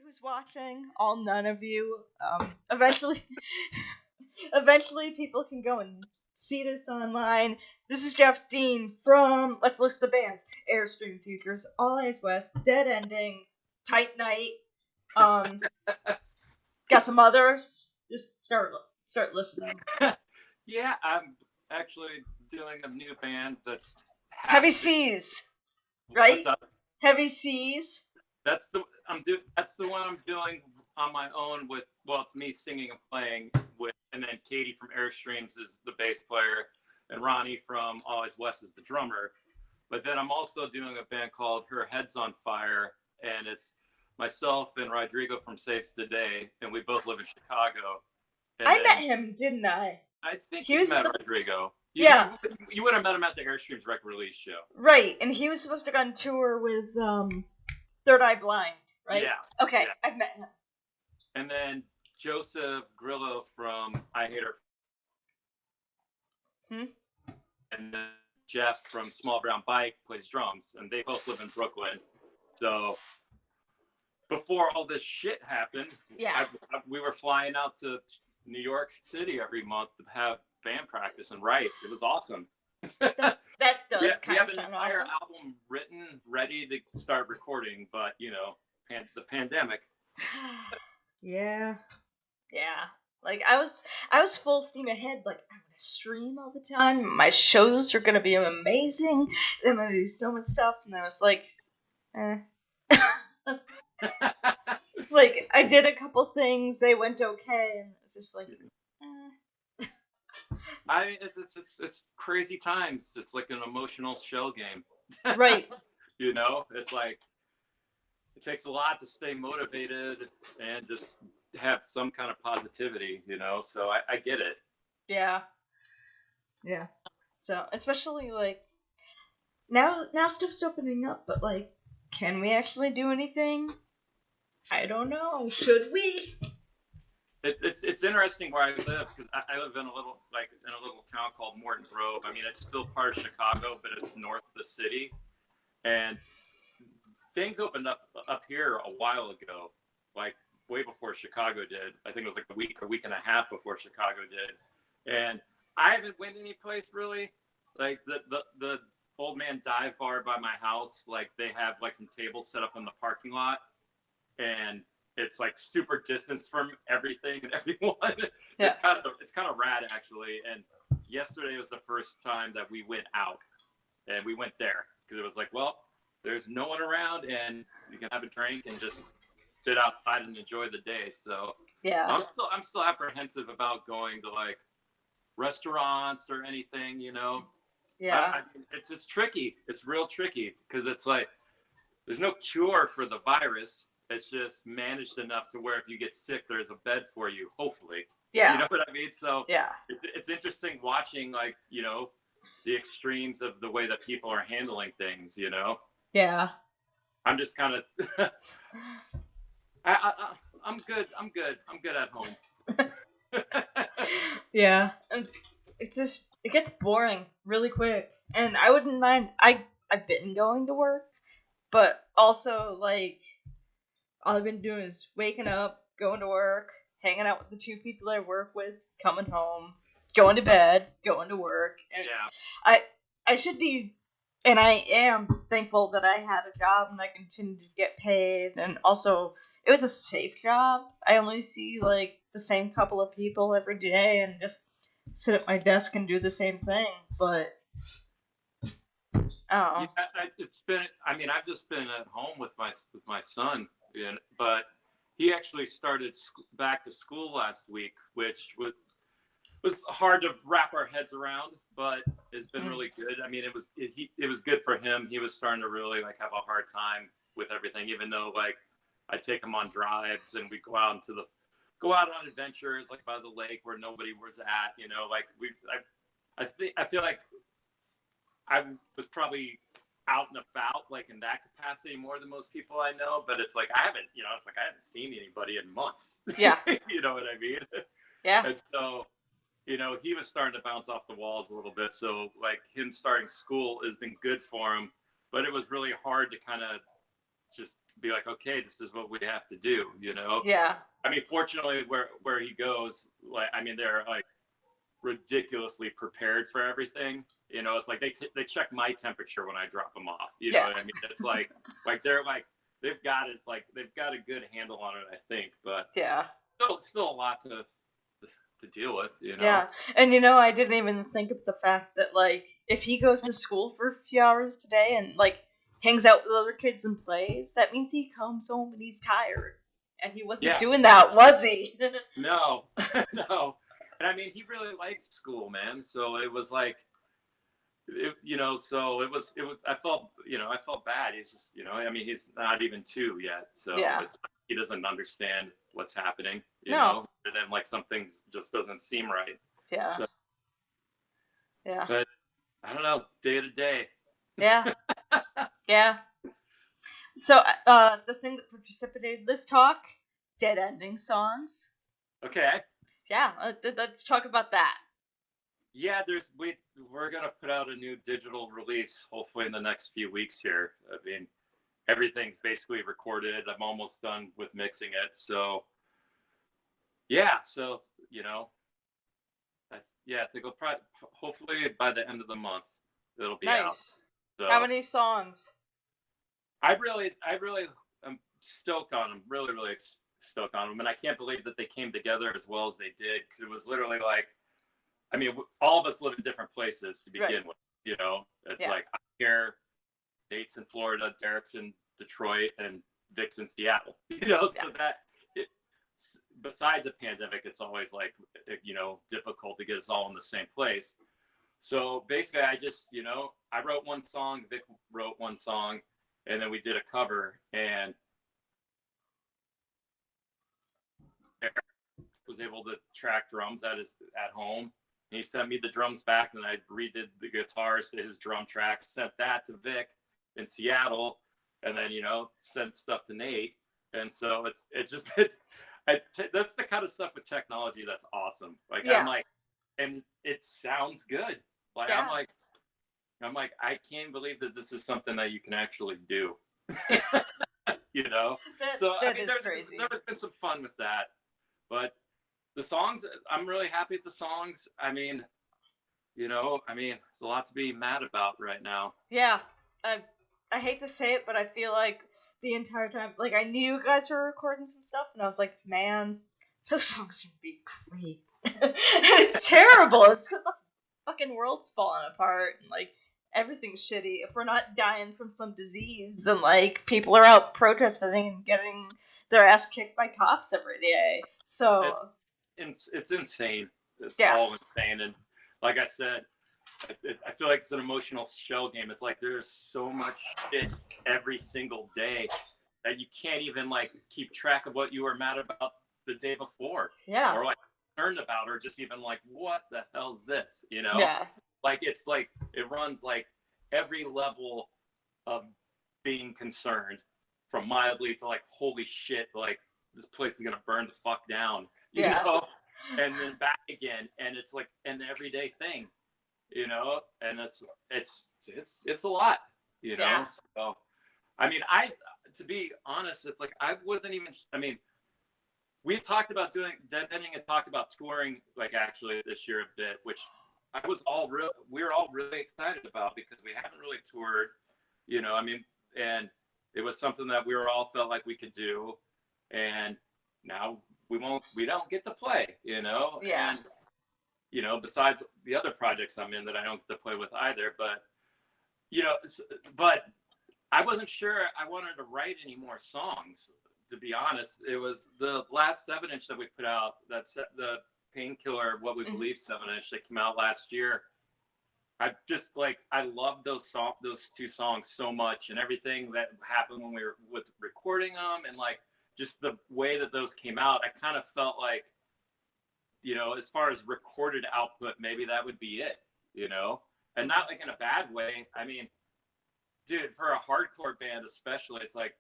who's watching, all none of you. Eventually, eventually, people can go and see this online. This is Jeff Dean from, let's list the bands: Airstream Futures, All Eyes West, Dead Ending, Tight Night. Um, got some others. Just start listening. Yeah, I'm actually doing a new band that's Heavy Seas, right? What's up? Heavy Seas. That's the one I'm doing on my own with. Well, it's me singing and playing with, and then Katie from Airstreams is the bass player, and Ronnie from Always West is the drummer. But then I'm also doing a band called Her Head's on Fire, and it's myself and Rodrigo from Saves the Day, and we both live in Chicago. And I met then him, didn't I? I think He you've was met the Rodrigo. yeah, You would have met him at the Airstreams record release show. right, and he was supposed to go on tour with Third Eye Blind, right? Yeah. Okay, Yeah. I've met him. And then Joseph Grillo from I Hate Her. Hmm? And then Jeff from Small Brown Bike plays drums, and they both live in Brooklyn. So before all this shit happened, Yeah. we were flying out to New York City every month to have band practice and write. It was awesome. That does kind of sound awesome. We have an entire album written, ready to start recording, but the pandemic. Yeah. Like I was full steam ahead. Like I'm gonna stream all the time. My shows are gonna be amazing. I'm gonna do so much stuff, and I was like, like I did a couple things. They went okay, and it was just like, I mean, it's crazy times. It's like an emotional shell game. Right. It's like it takes a lot to stay motivated and just have some kind of positivity, so I get it. Yeah. So especially like now stuff's opening up, but like, can we actually do anything? I don't know. Should we? It's interesting where I live, because I live in a little town called Morton Grove. I mean, it's still part of Chicago, but it's north of the city, and things opened up here a while ago, like way before Chicago did. I think it was like a week and a half before Chicago did, and I haven't went any place really. Like the Old Man Dive Bar by my house, like they have like some tables set up in the parking lot, and it's like super distanced from everything and everyone. Yeah. It's kind of rad actually. And yesterday was the first time that we went out, and we went there because it was like, well, there's no one around, and you can have a drink and just sit outside and enjoy the day. So yeah, I'm still apprehensive about going to like restaurants or anything, Yeah, it's tricky. It's real tricky because it's like there's no cure for the virus. It's just managed enough to where if you get sick, there's a bed for you, hopefully. Yeah. You know what I mean? So yeah, it's interesting watching like, the extremes of the way that people are handling things, Yeah. I'm just kind of I'm good. I'm good at home. Yeah. And it gets boring really quick. And I wouldn't mind I've been going to work, but also like all I've been doing is waking up, going to work, hanging out with the two people I work with, coming home, going to bed, going to work. And yeah. I should be, and I am thankful that I had a job and I continue to get paid. And also, it was a safe job. I only see like the same couple of people every day and just sit at my desk and do the same thing. But yeah, I've just been at home with my son, but he actually started back to school last week, which was hard to wrap our heads around, but it's been really good. I mean, it was good for him. He was starting to really like have a hard time with everything, even though like I take him on drives and we go out on adventures like by the lake where nobody was at, like I feel like I was probably out and about like in that capacity more than most people I know, but it's like I haven't seen anybody in months. Yeah. You know what I mean? Yeah. And so, he was starting to bounce off the walls a little bit. So like him starting school has been good for him, but it was really hard to kind of just be like, okay, this is what we have to do, you know? Yeah. I mean, fortunately, where he goes, like, I mean, they're like ridiculously prepared for everything. You know, it's like they check my temperature when I drop them off. You know Yeah. what I mean? It's like they're like they've got it, like they've got a good handle on it, I think. But Yeah. still a lot to deal with. You know? Yeah. And I didn't even think of the fact that like if he goes to school for a few hours today and like hangs out with other kids and plays, that means he comes home and he's tired. And he wasn't Yeah. doing that, was he? No, no. And I mean, he really likes school, man. So it was like, so it was. I felt bad. He's just, I mean, he's not even 2 yet, so Yeah. he doesn't understand what's happening. You No. know, and then like some things just doesn't seem right. Yeah. So, Yeah. but I don't know, day to day. Yeah. Yeah. So, the thing that precipitated this talk, dead ending songs. Okay. Yeah, let's talk about that. Yeah, we're gonna put out a new digital release hopefully in the next few weeks here. I mean, everything's basically recorded. I'm almost done with mixing it. So yeah, I think it'll probably hopefully by the end of the month it'll be out. Nice. So How many songs? I really am stoked on them. Really, really stoked on them, and I can't believe that they came together as well as they did, because it was literally like, I mean, all of us live in different places to begin with. You know, it's like I'm here, Nate's in Florida, Derek's in Detroit, and Vic's in Seattle. You know, so that besides a pandemic, it's always like, difficult to get us all in the same place. So basically, I just, I wrote one song, Vic wrote one song, and then we did a cover, and Derek was able to track drums at home. And he sent me the drums back, and I redid the guitars to his drum tracks, sent that to Vic in Seattle, and then sent stuff to Nate. And so that's the kind of stuff with technology that's awesome. Like I'm like, and it sounds good. Like I'm like, I can't believe that this is something that you can actually do. So I mean, crazy. There's been some fun with that, but the songs, I'm really happy with the songs. I mean, there's a lot to be mad about right now. Yeah, I hate to say it, but I feel like the entire time, like I knew you guys were recording some stuff, and I was like, man, those songs are gonna be great. And it's terrible. It's because the fucking world's falling apart, and like everything's shitty. If we're not dying from some disease, then like people are out protesting and getting their ass kicked by cops every day. So it's insane. It's all insane. And like I said, I feel like it's an emotional shell game. It's like there's so much shit every single day that you can't even like keep track of what you were mad about the day before. Yeah. Or like concerned about, or just even like, what the hell's this? Yeah. Like it's like it runs like every level of being concerned, from mildly to like, holy shit, like this place is gonna burn the fuck down. You know? And then back again, and it's like an everyday thing, and it's a lot, Yeah. So I mean, to be honest, it's like I wasn't even, I mean, we had talked about doing dead ending and talked about touring like actually this year a bit, which we were all really excited about, because we haven't really toured, I mean, and it was something that we all felt like we could do, and now we don't get to play, Yeah. And besides the other projects I'm in that I don't get to play with either, but I wasn't sure I wanted to write any more songs, to be honest. It was the last 7-inch that we put out, that's the Painkiller, What We Believe 7-inch that came out last year. I just I love those 2 songs so much, and everything that happened when we were recording them, and like just the way that those came out. I kind of felt like, as far as recorded output, maybe that would be it, and not like in a bad way. I mean, dude, for a hardcore band especially, it's like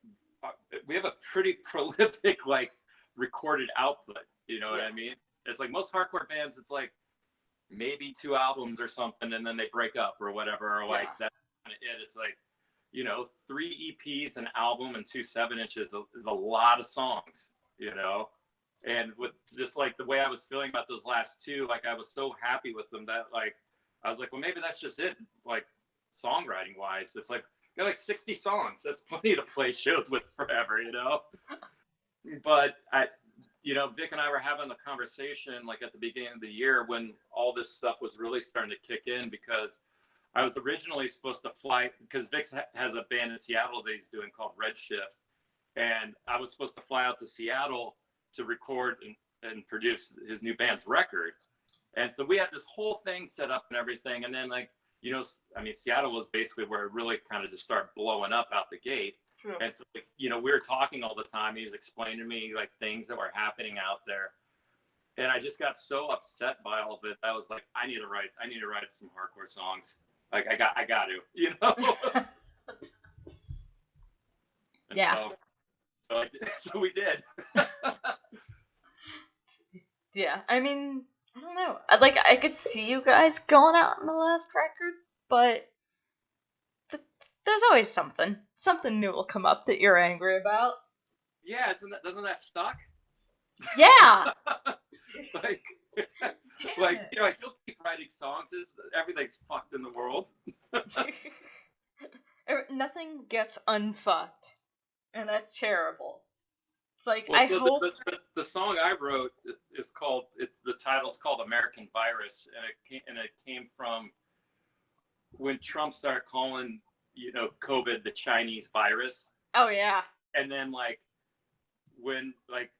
we have a pretty prolific like recorded output, what I mean? It's like most hardcore bands, it's like maybe 2 albums or something, and then they break up or whatever, or like that's kind of it. It's like, you know, 3 EPs, an album, and 2 7-inches is a lot of songs, you know. And with just like the way I was feeling about those last two, like I was so happy with them that like I was like, well, maybe that's just it. Like songwriting wise, it's like got like 60 songs. That's plenty to play shows with forever, you know. But you know, Vic and I were having a conversation like at the beginning of the year when all this stuff was really starting to kick in, because I was originally supposed to fly, because Vic has a band in Seattle that he's doing called Redshift, and I was supposed to fly out to Seattle to record and produce his new band's record. And so we had this whole thing set up and everything. And then like, you know, I mean, Seattle was basically where it really kind of just started blowing up out the gate. True. And so, you know, we were talking all the time. He was explaining to me like things that were happening out there. And I just got so upset by all of it. I was like, I need to write some hardcore songs. Like I got to, you know? Yeah. So we did. Yeah, I mean, I don't know. I could see you guys going out on the last record, but there's always something new will come up that you're angry about. Yeah, doesn't that suck? Yeah. like, you know, I still keep writing songs. Everything's fucked in the world. Nothing gets unfucked, and that's terrible. It's like, well, I hope the song I wrote is called. The title's called "American Virus," and it came from when Trump started calling, you know, COVID the Chinese virus. Oh yeah. And then like when like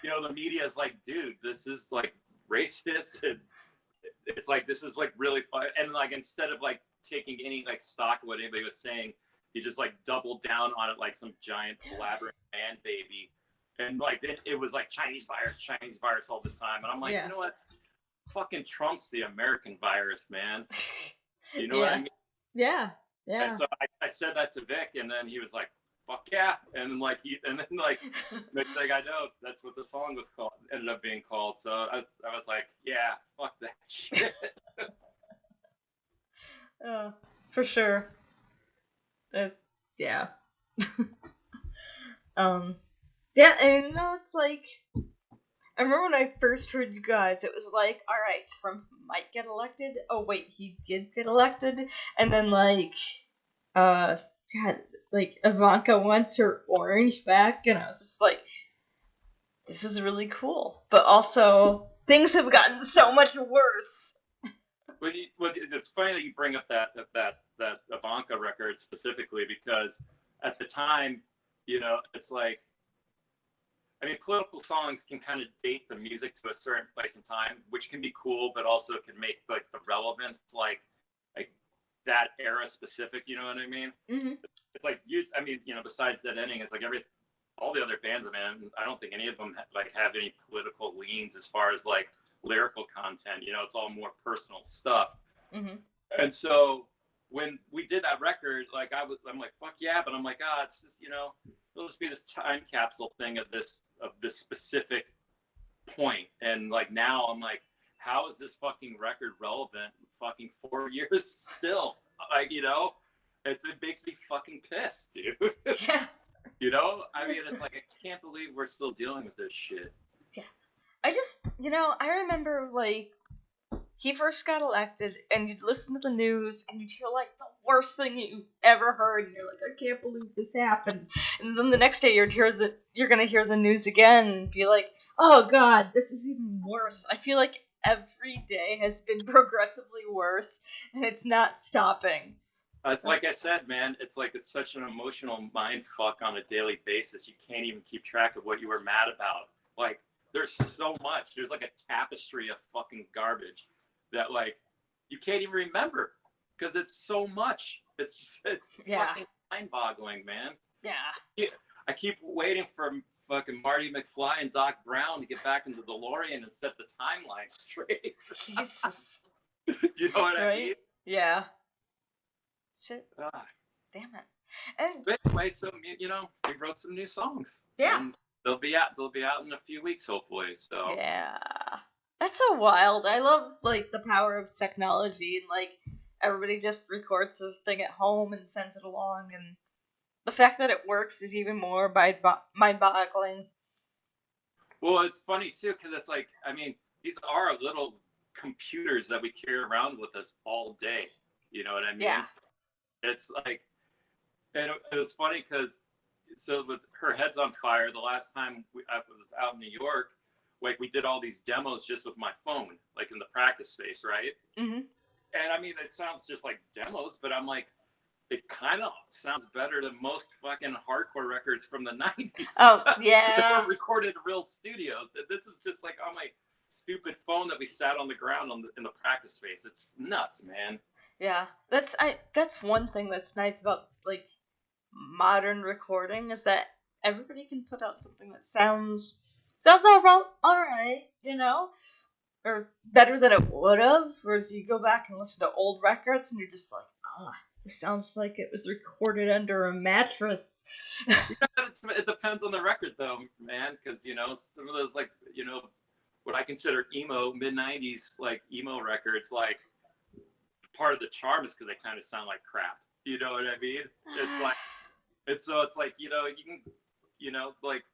you know the media is like, dude, this is like racist, and it's like this is like really fun. And like instead of like taking any like stock of what anybody was saying, he just like doubled down on it like some giant elaborate man baby. And like it was like Chinese virus all the time. And I'm like, You know what? Fucking Trump's the American virus, man. You know what I mean? Yeah. Yeah. And so I said that to Vic, and then he was like, fuck yeah. And then like next thing I know, that's what the song was called, ended up being called. So I was like, yeah, fuck that shit. For sure. Yeah. Yeah, and it's like, I remember when I first heard you guys, it was like, all right, Trump might get elected. Oh wait, he did get elected, and then like, God, like Ivanka wants her orange back, and I was just like, this is really cool, but also things have gotten so much worse. Well, it's funny that you bring up that Ivanka record specifically, because at the time, you know, it's like, I mean, political songs can kind of date the music to a certain place and time, which can be cool, but also can make like the relevance like that era specific. You know what I mean? Mm-hmm. It's like I mean, you know, besides Dead Ending, it's like all the other bands, man. I don't think any of them have any political leans as far as like lyrical content. You know, it's all more personal stuff. Mm-hmm. And so when we did that record, like I'm like, fuck yeah, but I'm like, it's just, you know, it'll just be this time capsule thing of this specific point. And like now I'm like, how is this fucking record relevant fucking 4 years still? Like, you know, it makes me fucking pissed, dude. Yeah. You know, I mean, it's like, I can't believe we're still dealing with this shit. Yeah. I just, you know, I remember like he first got elected, and you'd listen to the news, and you'd hear like the worst thing you ever heard, and you're like, I can't believe this happened. And then the next day you're gonna hear the news again and be like, oh god, this is even worse. I feel like every day has been progressively worse, and it's not stopping. It's like I said, man, it's such an emotional mind fuck on a daily basis. You can't even keep track of what you were mad about. Like, there's so much. There's like a tapestry of fucking garbage that like you can't even remember because it's so much. It's fucking mind-boggling, man. Yeah. I keep waiting for fucking Marty McFly and Doc Brown to get back into the DeLorean and set the timeline straight. Jesus. You know what I mean? Yeah. Shit. Damn it. And but anyway, so you know, we wrote some new songs. Yeah. And they'll be out in a few weeks, hopefully. So yeah, that's so wild. I love like the power of technology, and like everybody just records the thing at home and sends it along, and the fact that it works is even more mind-boggling. Well, it's funny too because it's like, I mean, these are little computers that we carry around with us all day. You know what I mean? Yeah. It's like, and it was funny because, so with Her Head's on Fire, the last time I was out in New York, like we did all these demos just with my phone, like in the practice space, right? Mm-hmm. And I mean, it sounds just like demos, but I'm like, it kind of sounds better than most fucking hardcore records from the 90s. Oh, that yeah. were recorded in real studios. This is just like on my stupid phone that we sat on the ground in the practice space. It's nuts, man. Yeah. That's one thing that's nice about, like, modern recording is that everybody can put out something that sounds all right, you know, or better than it would have. Whereas you go back and listen to old records, and you're just like, ah, this sounds like it was recorded under a mattress. It depends on the record, though, man, because you know some of those, like, you know, what I consider emo mid '90s like emo records, like part of the charm is because they kind of sound like crap. You know what I mean? It's like it's like, you know, you can, you know, like,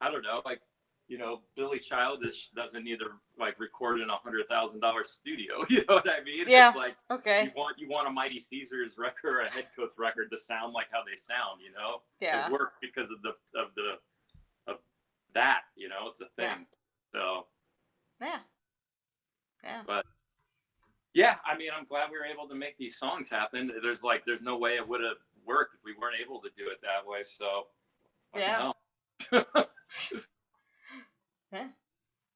I don't know, like, you know, Billy Childish doesn't need to like record in $100,000 studio. You know what I mean? Yeah. It's like, Okay. you want a Mighty Caesars record or a Headcoats record to sound like how they sound. You know, Yeah. it works because of that. You know, it's a thing. Yeah. So. Yeah. Yeah. But yeah, I mean, I'm glad we were able to make these songs happen. There's no way it would have worked if we weren't able to do it that way. So. Yeah. Yeah.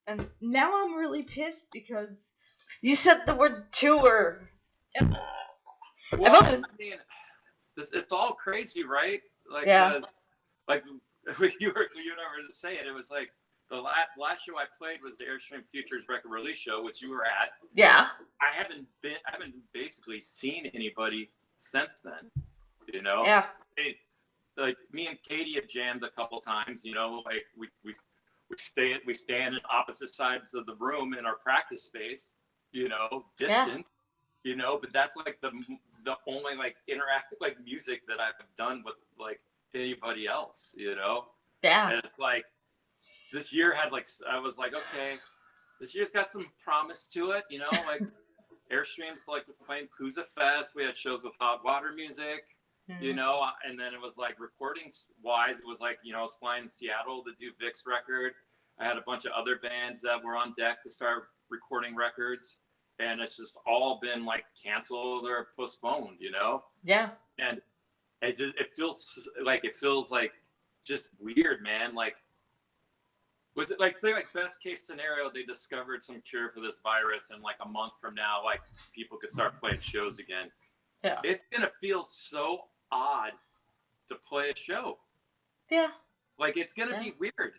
And now I'm really pissed because you said the word tour. Well, I mean, it's all crazy, right? Like, yeah. Like you were saying, it was like the last show I played was the Airstream Futures record release show, which you were at. Yeah. I haven't basically seen anybody since then. You know. Yeah. Like me and Katie have jammed a couple times. You know, like we stand in opposite sides of the room in our practice space. You know, distant. Yeah. You know, but that's like the only like interactive like music that I've done with like anybody else, you know? Yeah. And it's like this year had like, I was like, okay, this year's got some promise to it, you know, like Airstream's like playing Pooza Fest. We had shows with Hot Water Music, you know, and then it was like recording wise, it was like, you know, I was flying to Seattle to do Vic's record. I had a bunch of other bands that were on deck to start recording records. And it's just all been like canceled or postponed, you know? Yeah. And it feels like just weird, man. Like, was it like, say, like best case scenario, they discovered some cure for this virus, and like a month from now, like people could start playing shows again. Yeah. It's gonna feel so odd to play a show. Yeah. Like it's gonna be weird.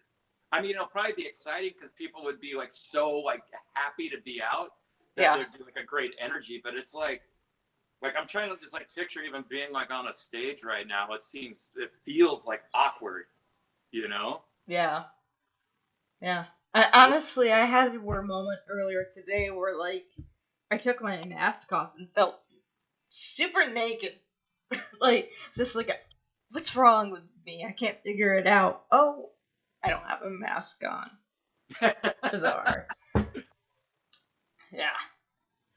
I mean, it'll probably be exciting because people would be like so like happy to be out. That there'd be like a great energy, but it's like I'm trying to just like picture even being like on a stage right now. It feels like awkward, you know? Yeah. Yeah. Honestly, I had a moment earlier today where like I took my mask off and felt super naked. Like just like, what's wrong with me? I can't figure it out. Oh, I don't have a mask on. Bizarre. Yeah.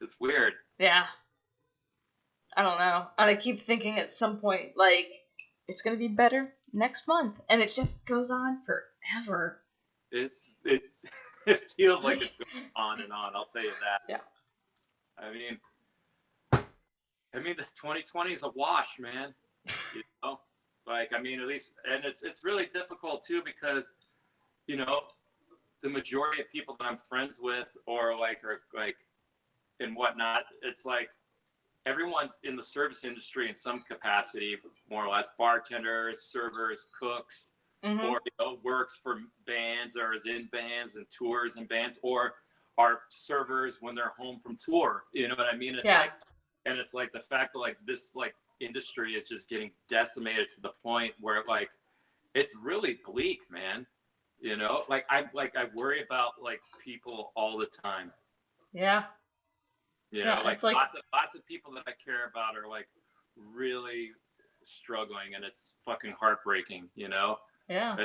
It's weird. Yeah. I don't know. And I keep thinking at some point, like, it's going to be better next month. And it just goes on forever. It feels like it's going on and on. I'll tell you that. Yeah. I mean, the 2020 is a wash, man. You know? Like, I mean, at least, and it's really difficult too because, you know, the majority of people that I'm friends with or and whatnot, it's like everyone's in the service industry in some capacity, more or less, bartenders, servers, cooks, or, you know, works for bands or is in bands and tours and bands, or are servers when they're home from tour. You know what I mean? It's like, and it's like the fact that like this like industry is just getting decimated to the point where like it's really bleak, man. You know, like I worry about like people all the time. Yeah. You know, Yeah, like it's like, lots of people that I care about are like really struggling, and it's fucking heartbreaking. You know, yeah.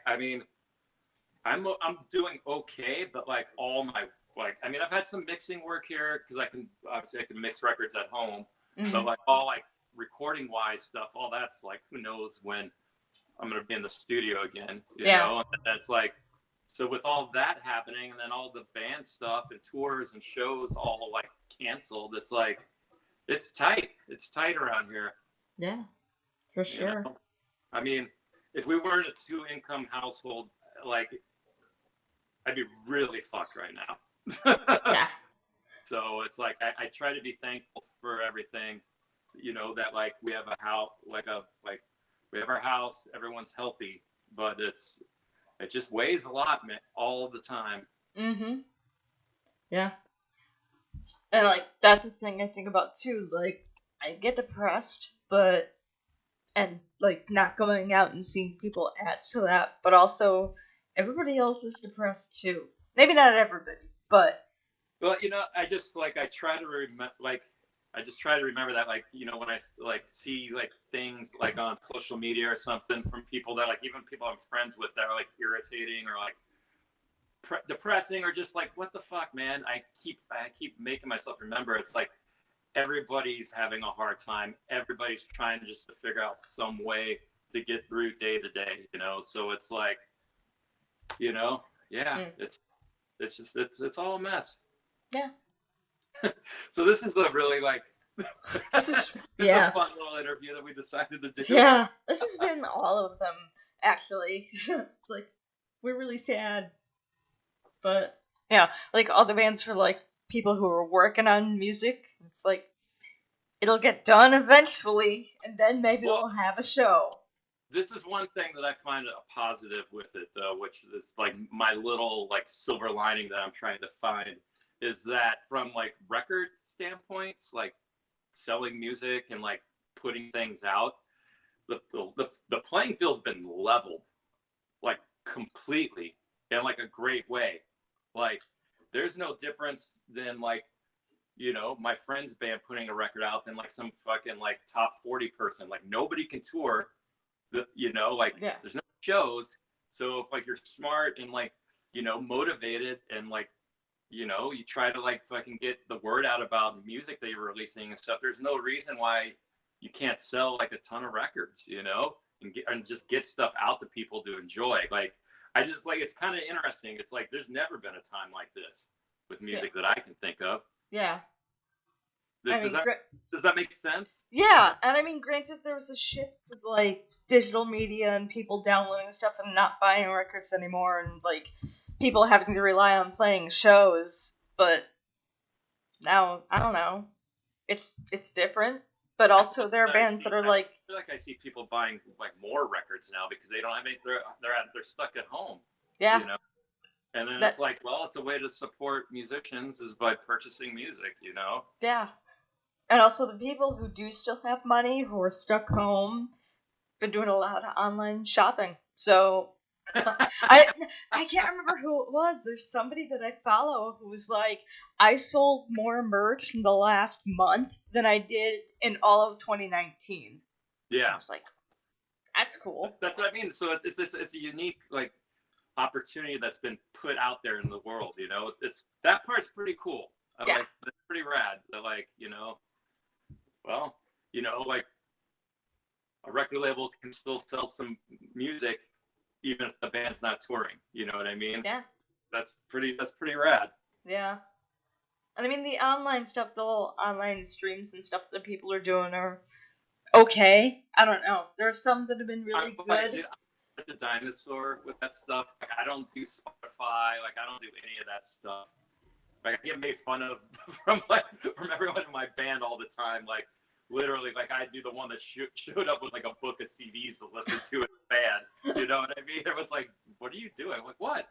I mean, I'm doing okay, but like all my like I mean I've had some mixing work here because I can mix records at home, but Hmm. like all like recording wise stuff, all that's like who knows when I'm gonna be in the studio again, you Yeah. know? And that's like so with all that happening and then all the band stuff and tours and shows all like canceled, it's like it's tight. It's tight around here, Yeah, for you sure. know. I mean, if we weren't a two income household, like I'd be really fucked right now. Yeah. So it's like I try to be thankful for everything, you know, that like we have a house, like we have our house, everyone's healthy, but it just weighs a lot, man, all the time. Hmm. Yeah. And like that's the thing I think about too. Like I get depressed, but and like not going out and seeing people adds to that. But also everybody else is depressed too. Maybe not everybody, but Well, you know, I try to remember I just try to remember that like you know when I like see like things like on social media or something from people that like even people I'm friends with that are like irritating or like depressing or just like what the fuck, man. I keep making myself remember it's like everybody's having a hard time. Everybody's trying just to figure out some way to get through day to day, you know. So it's like, you know, yeah, mm, it's just it's all a mess. yeah. So this is a really like This is this is a yeah. fun little interview that we decided to do. Yeah. This has been all of them actually. It's like we're really sad. But yeah, like all the bands for like people who are working on music, it's like it'll get done eventually, and then maybe Well, we'll have a show. this is one thing that I find a positive with it though, which is like my little like silver lining that I'm trying to find is that from like record standpoints, like selling music and like putting things out, the playing field's been leveled like completely in like a great way. Like there's no difference than like you know my friend's band putting a record out than like some fucking like top 40 person. Like nobody can tour you know, like Yeah. there's no shows. So if like you're smart and like, you know, motivated and like, you know, you try to like fucking get the word out about music that you're releasing and stuff, there's no reason why you can't sell like a ton of records, you know, and just get stuff out to people to enjoy. Like I just like it's kind of interesting. It's like there's never been a time like this with Yeah. music that I can think of. Yeah. I Does mean, that make sense? yeah, and I mean, granted, there was a shift with like digital media and people downloading stuff and not buying records anymore, and like people having to rely on playing shows. But now, I don't know, it's different. But I feel also, there are like bands that are like, I see people buying like more records now because they don't have any. They're stuck at home, yeah, you know. And then it's that like, well, it's a way to support musicians is by purchasing music, you know. yeah, and also the people who do still have money who are stuck home been doing a lot of online shopping. So I I can't remember who it was. There's somebody that I follow who was like, I sold more merch in the last month than I did in all of 2019. And I Yeah, was like, that's cool. that's what I mean. So it's a unique like opportunity that's been put out there in the world, you know. It's that part's pretty cool. I Yeah, like that's pretty rad. That like you know, well, you know, like a record label can still sell some music even if the band's not touring. You know what I mean? yeah, That's pretty rad. yeah. And I mean, the online stuff, the whole online streams and stuff that people are doing are okay. I don't know. There are some that have been really good. I'm such a dinosaur with that stuff. Like I don't do Spotify. Like I don't do any of that stuff. Like I get made fun of from everyone in my band all the time. Like literally, like I'd be the one that showed up with like a book of CDs to listen to in the band. You know what I mean? Everyone's like, "What are you doing?" I'm like, "What?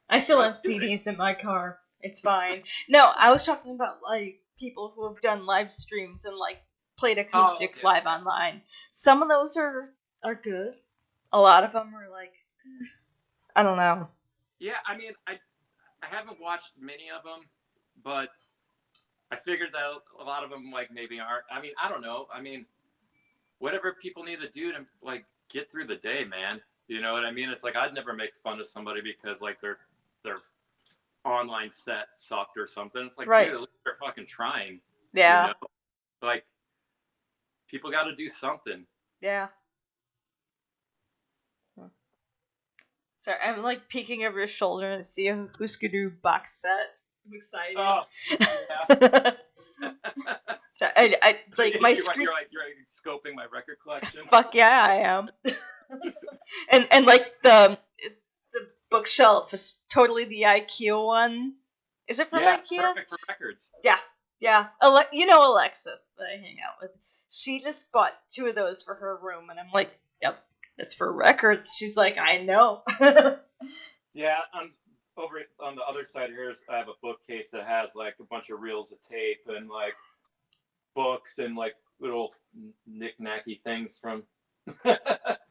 I still What have music?" CDs in my car. It's fine. No, I was talking about like people who have done live streams and like played Oh, acoustic okay, live okay. online. Some of those are good. A lot of them are like, I don't know. Yeah, I mean, I haven't watched many of them, but I figured that a lot of them like maybe aren't. I mean, I don't know. I mean, whatever people need to do to like get through the day, man. You know what I mean? It's like I'd never make fun of somebody because like their online set sucked or something. It's like, Right. dude, at least they're fucking trying. Yeah. You know? Like people got to do something. Yeah. Sorry, I'm like peeking over your shoulder to see a Husker Du box set. I'm excited. Oh, yeah. So I like my screen. You're like scoping my record collection. Fuck yeah, I am. and like the bookshelf is totally the IKEA one. Is it from Yeah, IKEA? it's perfect for records. Yeah. You know Alexis that I hang out with. She just bought 2 of those for her room, and I'm like, yep, that's for records. She's like, I know. Yeah, over on the other side here, I have a bookcase that has like a bunch of reels of tape and like books and like little knick-knacky things from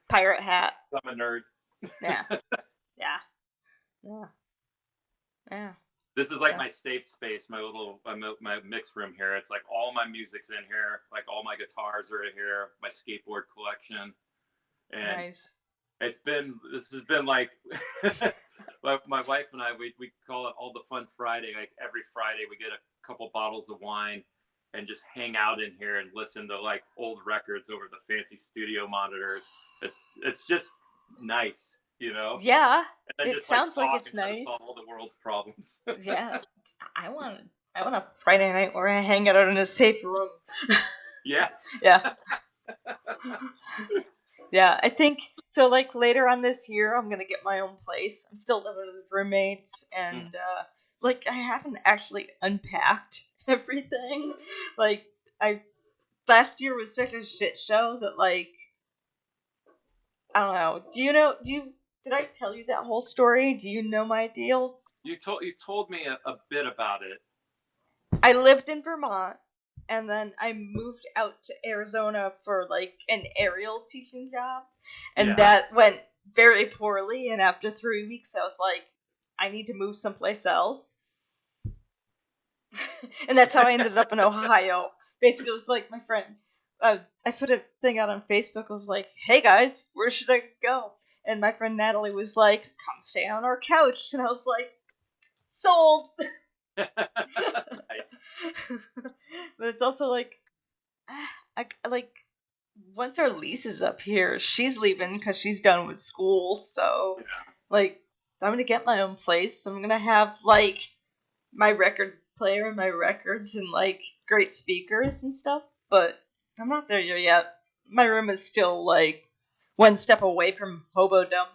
Pirate hat. I'm a nerd. Yeah. Yeah. This is like my safe space, my little my mix room here. It's like all my music's in here, like all my guitars are in here, my skateboard collection, and Nice. this has been like my wife and I we call it all the fun Friday. Like every Friday we get a couple bottles of wine and just hang out in here and listen to like old records over the fancy studio monitors. It's just nice, you know. Yeah, and it just, sounds like it's and nice. solve all the world's problems. Yeah, I want a Friday night where I hang out in a safe room. Yeah. Yeah. Yeah, I think so. Like later on this year, I'm gonna get my own place. I'm still living with roommates, and like I haven't actually unpacked everything. Like last year was such a shit show that like I don't know. Did I tell you that whole story? Do you know my deal? You told me a bit about it. I lived in Vermont, and then I moved out to Arizona for like an aerial teaching job, and that went very poorly. And after 3 weeks, I was like, I need to move someplace else, and that's how I ended up in Ohio. Basically, it was like my friend. I put a thing out on Facebook. I was like, "Hey guys, where should I go?" And my friend Natalie was like, "Come stay on our couch," and I was like, "Sold." Nice. But it's also like, like once our lease is up here, she's leaving because she's done with school. So, like, I'm gonna get my own place. I'm gonna have like my record player and my records and like great speakers and stuff. But I'm not there yet. My room is still like one step away from hobodom.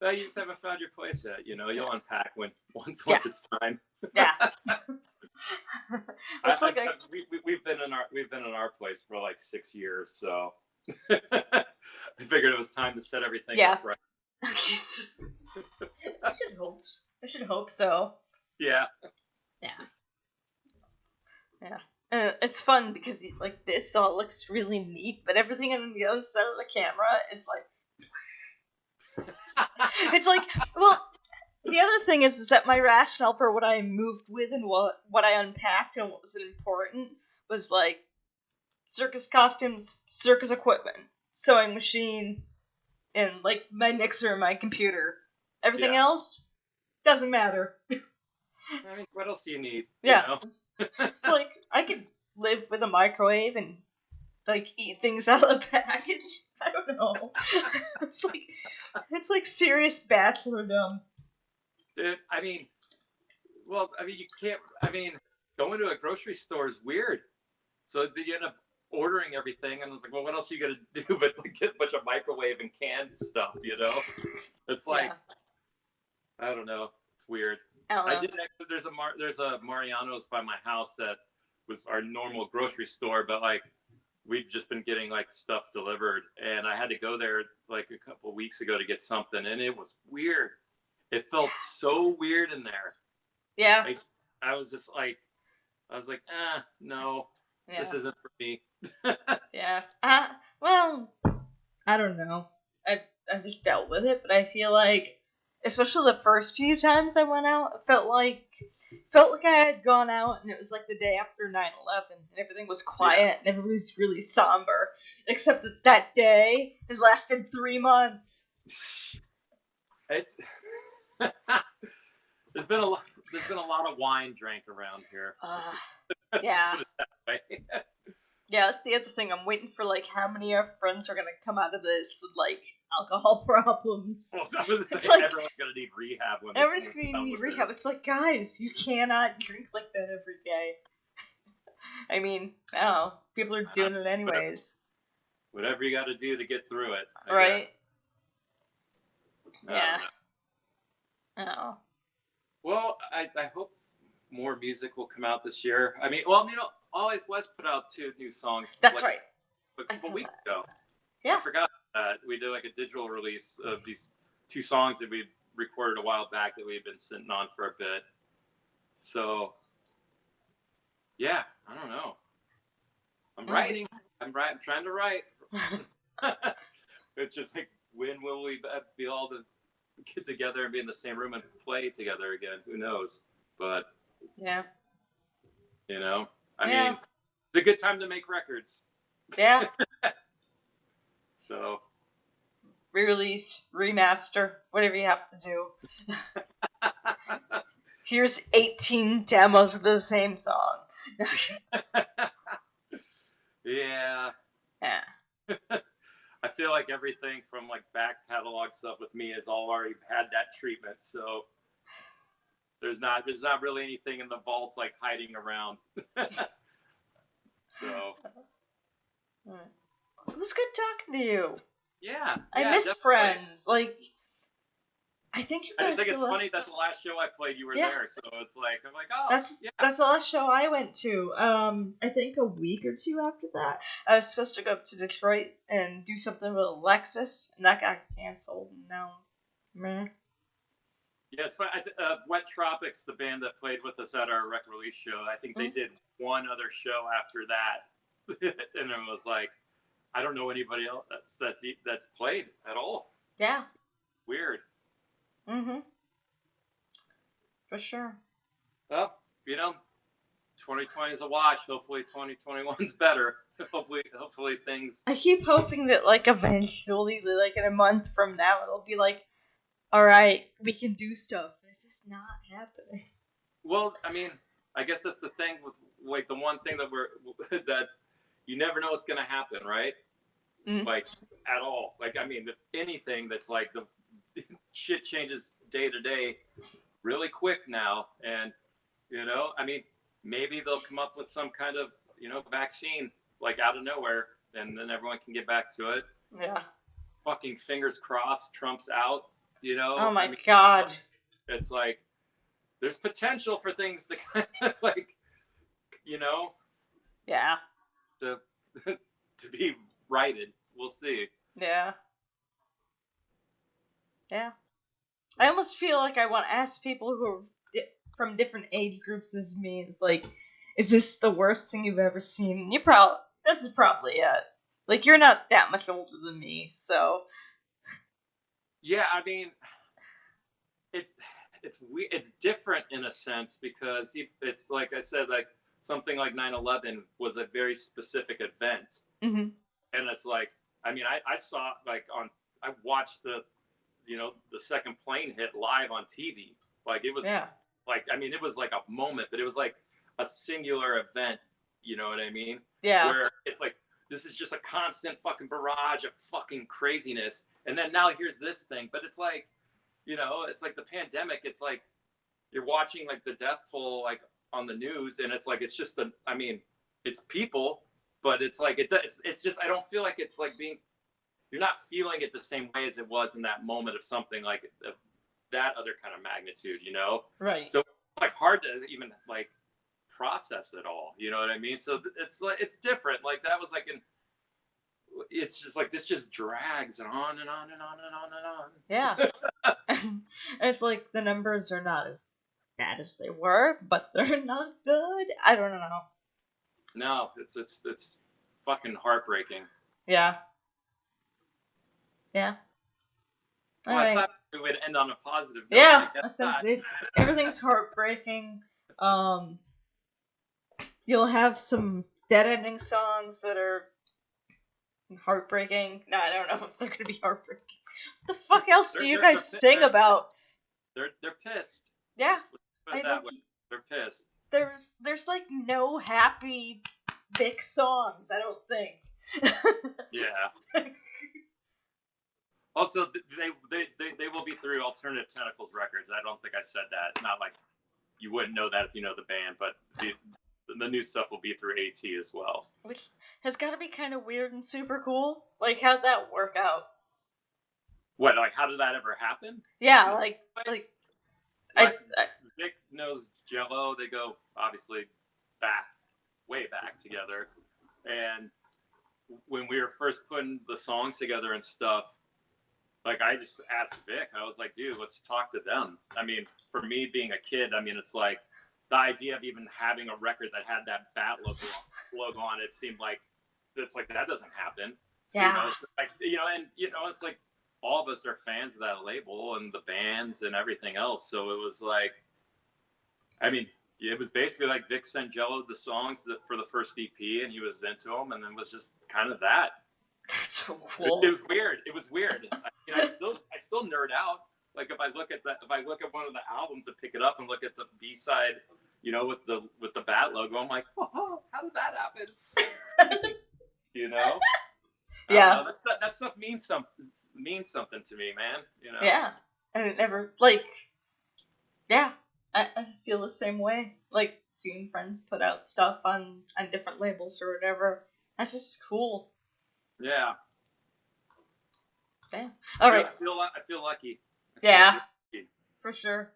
Well, you just haven't found your place yet. You know, you'll unpack once it's time. Yeah. We've been in our place for like 6 years, so I figured it was time to set everything up right. I should hope so. Yeah. It's fun because like this all looks really neat, but everything on the other side of the camera is like. It's like, well, the other thing is that my rationale for what I moved with and what I unpacked and what was important was like circus costumes, circus equipment, sewing machine, and like my mixer and my computer. Everything else doesn't matter. I mean, what else do you need? Yeah. You know? It's like I could live with a microwave and like eat things out of the package. I don't know. It's like serious bachelordom. Dude, I mean, you can't. I mean, going to a grocery store is weird. So you end up ordering everything, and it's like, well, what else are you gonna do but like, get a bunch of microwave and canned stuff? You know, it's like, I don't know. It's weird. I did. There's a Mariano's by my house that was our normal grocery store, but like we've just been getting like stuff delivered, and I had to go there like a couple of weeks ago to get something, and it was weird. It felt so weird in there. Yeah. Like, I was like, no, this isn't for me. Yeah. Well, I don't know. I've just dealt with it, but I feel like, especially the first few times I went out, it felt like felt like I had gone out and it was like the day after 9/11 and everything was quiet and everybody was really somber, except that day has lasted 3 months. It's there's been a lot. There's been a lot of wine drank around here. Yeah. Put it that way. Yeah, that's the other thing. I'm waiting for like how many of our friends are gonna come out of this with like alcohol problems. Well, I was It's saying like everyone's gonna need rehab when everybody's when gonna we're need done with rehab. this. It's like, guys, you cannot drink like that every day. I mean, no, people are doing it anyways, Whatever you got to do to get through it, I right? guess. I Yeah. don't know. Oh. Well, I hope more music will come out this year. I mean, well, you know, Always West put out 2 new songs. That's like, right. A I saw couple weeks that. ago. Yeah. I forgot that we did like a digital release of these 2 songs that we recorded a while back that we had been sitting on for a bit. So, yeah, I don't know. I'm writing. I'm trying to write. It's just like, when will we be all the get together and be in the same room and play together again? Who knows? But Yeah. you know, I Yeah. mean, it's a good time to make records. Yeah. So Re-release, remaster, whatever you have to do. Here's 18 demos of the same song. yeah. Yeah. I feel like everything from like back catalog stuff with me has all already had that treatment. So there's not really anything in the vaults like hiding around. So It was good talking to you. yeah. I miss definitely. friends. Like, I think you I guys think it's still funny that the last show I played, you were Yeah. there. So it's like, I'm like, oh, That's the last show I went to. I think a week or 2 after that, I was supposed to go up to Detroit and do something with Alexis, and that got canceled. No, meh. Yeah, it's fun. Wet Tropics, the band that played with us at our rec release show, I think they did one other show after that, and it was like, I don't know anybody else that's played at all. Yeah. It's weird. Mhm. For sure. Well, you know, 2020 is a wash. Hopefully, 2021's better. Hopefully things. I keep hoping that like eventually, like in a month from now, it'll be like, all right, we can do stuff. It's just not happening. Well, I mean, I guess that's the thing with like the one thing that's you never know what's gonna happen, right? Like at all. Like I mean, if anything that's like the shit changes day to day really quick now, and you know, I mean, maybe they'll come up with some kind of vaccine like out of nowhere, and then everyone can get back to it. Yeah. Fucking fingers crossed, Trump's out. You know. Oh my God. It's like there's potential for things to kind of like, Yeah. to be righted. We'll see. Yeah. Yeah. I almost feel like I want to ask people who are from different age groups as me. It's like, is this the worst thing you've ever seen? This is probably it. Like, you're not that much older than me, so. Yeah, I mean, it's different in a sense because it's like I said, like something like 9/11 was a very specific event, and it's like, I mean, I saw like I watched the second plane hit live on TV. Like it was like, I mean, it was like a moment, but it was like a singular event. You know what I mean? Yeah. Where it's like, this is just a constant fucking barrage of fucking craziness. And then now here's this thing. But it's like, it's like the pandemic. It's like you're watching like the death toll like on the news, and it's like it's just it's people, but it's like it's just, I don't feel like it's like you're not feeling it the same way as it was in that moment of something like that other kind of magnitude, Right. So it's like hard to even like process it all. You know what I mean? So it's like it's different. Like that was like it's just like this just drags on and on and on and on and on. Yeah. And it's like the numbers are not as bad as they were, but they're not good. I don't know. No, it's fucking heartbreaking. Yeah. Yeah. Well, I thought we would end on a positive note. Yeah, everything's heartbreaking. Um, you'll have some dead-ending songs that are heartbreaking. No, I don't know if they're gonna be heartbreaking. What the fuck else do you guys sing about? They're pissed. Yeah, Put I it that think way. They're pissed. there's like no happy Vic songs. I don't think. Yeah. Also, they will be through Alternative Tentacles Records. I don't think I said that. Not like you wouldn't know that if you know the band, but the new stuff will be through AT as well. Which has got to be kind of weird and super cool. Like, how'd that work out? What, like, how did that ever happen? Yeah, like Vic knows Jello. They go obviously back, way back together. And when we were first putting the songs together and stuff, like, I just asked Vic. I was like, dude, let's talk to them. I mean, for me being a kid, I mean, it's like the idea of even having a record that had that bat logo on it seemed like it's like that doesn't happen. So, yeah. And it's like all of us are fans of that label and the bands and everything else. So it was like, I mean, it was basically like Vic sent Jello the songs for the first EP, and he was into them, and then it was just kind of that. That's so cool. It was weird. It was weird. I still nerd out. Like if I look at one of the albums and pick it up and look at the B side, with the bat logo, I'm like, oh, how did that happen? Yeah. That stuff means something to me, man. Yeah, and it never like. Yeah, I feel the same way. Like seeing friends put out stuff on different labels or whatever. That's just cool. Yeah. Damn. All right. I feel lucky. Yeah. For sure.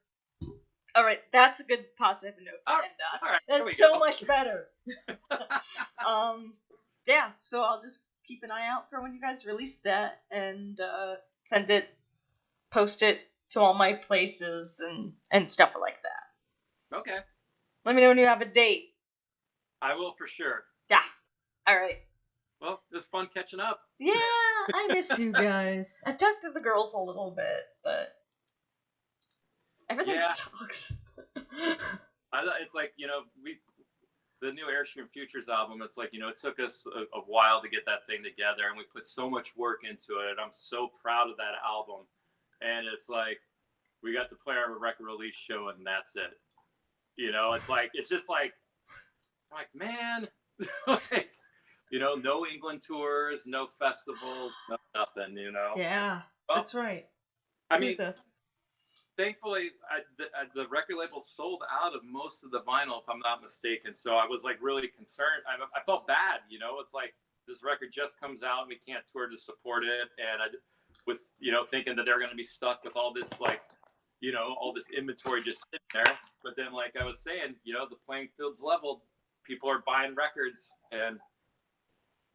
All right, that's a good positive note to end on. All right, that's so much better. Yeah, so I'll just keep an eye out for when you guys release that and post it to all my places and stuff like that. Okay. Let me know when you have a date. I will for sure. Yeah. All right. Well, it was fun catching up. Yeah, I miss you guys. I've talked to the girls a little bit, but everything sucks. It's like, the new Airstream Futures album, it's like, it took us a while to get that thing together, and we put so much work into it. I'm so proud of that album. And it's like, we got to play our record release show, and that's it. It's just like, man, no England tours, no festivals, no nothing, Yeah, that's right. I mean, thankfully, the record label sold out of most of the vinyl, if I'm not mistaken. So I was like really concerned. I felt bad, It's like this record just comes out and we can't tour to support it, and I was, thinking that they're going to be stuck with all this all this inventory just sitting there. But then, like I was saying, the playing field's leveled. People are buying records, and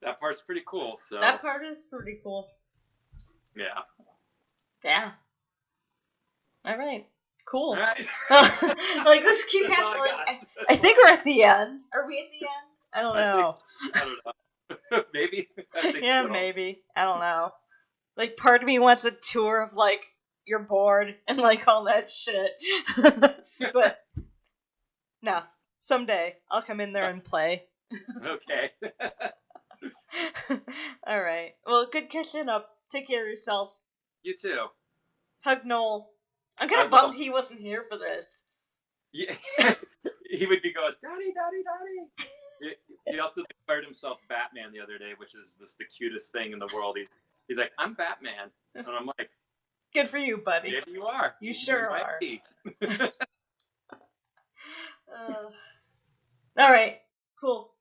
that part's pretty cool. So that part is pretty cool. Yeah. Yeah. All right. Cool. All right. Like this keep happening. I think we're at the end. Are we at the end? I don't know. I don't know. Maybe. Yeah, so. Maybe. I don't know. Like part of me wants a tour of like you're bored and like all that shit. But no. Someday I'll come in there and play. Okay. All right. Well, good catching up. Take care of yourself. You too. Hug Noel. I'm kind of bummed he wasn't here for this. Yeah. He would be going, Daddy, Daddy, Daddy. He also declared himself Batman the other day, which is just the cutest thing in the world. He's like, I'm Batman. And I'm like, good for you, buddy. Maybe you are. You sure are. All right. Cool.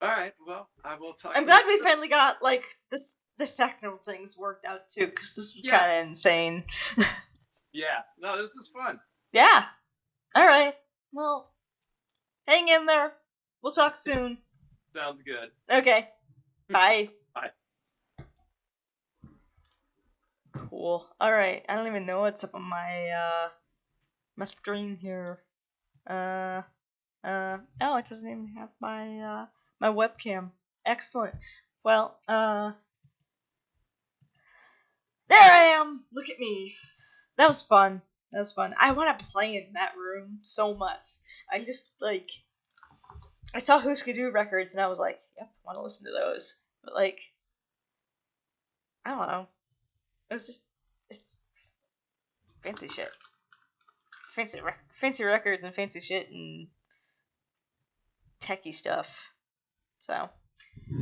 All right. Well, I will talk. I'm glad we finally got like the technical things worked out too, because this was kind of insane. Yeah. No, this is fun. Yeah. All right. Well, hang in there. We'll talk soon. Sounds good. Okay. Bye. Bye. Cool. All right. I don't even know what's up on my my screen here. Oh, it doesn't even have my my webcam. Excellent. Well, there I am. Look at me. That was fun. I want to play in that room so much. I just like I saw Husker Du records and I was like, yep, I want to listen to those. But like, I don't know. It was just it's fancy shit, fancy records and fancy shit and techie stuff. So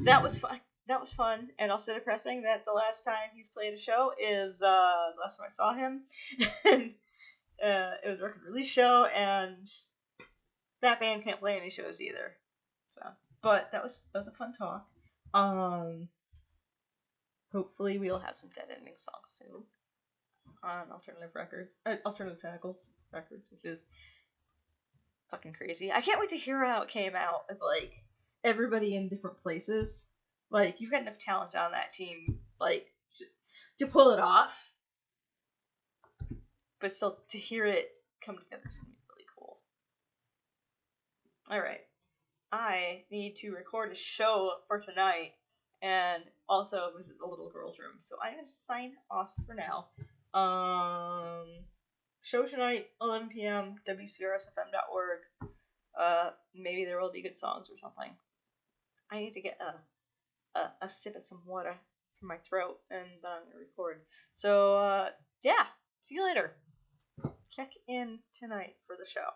that was fun. That was fun, and also depressing that the last time he's played a show is the last time I saw him, and it was a record release show, and that band can't play any shows either. So, but that was a fun talk. Hopefully we'll have some Dead Ending songs soon on Alternative Tentacles records, which is fucking crazy. I can't wait to hear how it came out with like everybody in different places. Like you've got enough talent on that team, like to pull it off, but still to hear it come together is gonna be really cool. All right, I need to record a show for tonight and also visit the little girl's room, so I'm gonna sign off for now. Show tonight, 11 p.m. WCRSFM.org. Maybe there will be good songs or something. I need to get a sip of some water from my throat, and then I'm gonna record. So yeah, see you later. Check in tonight for the show.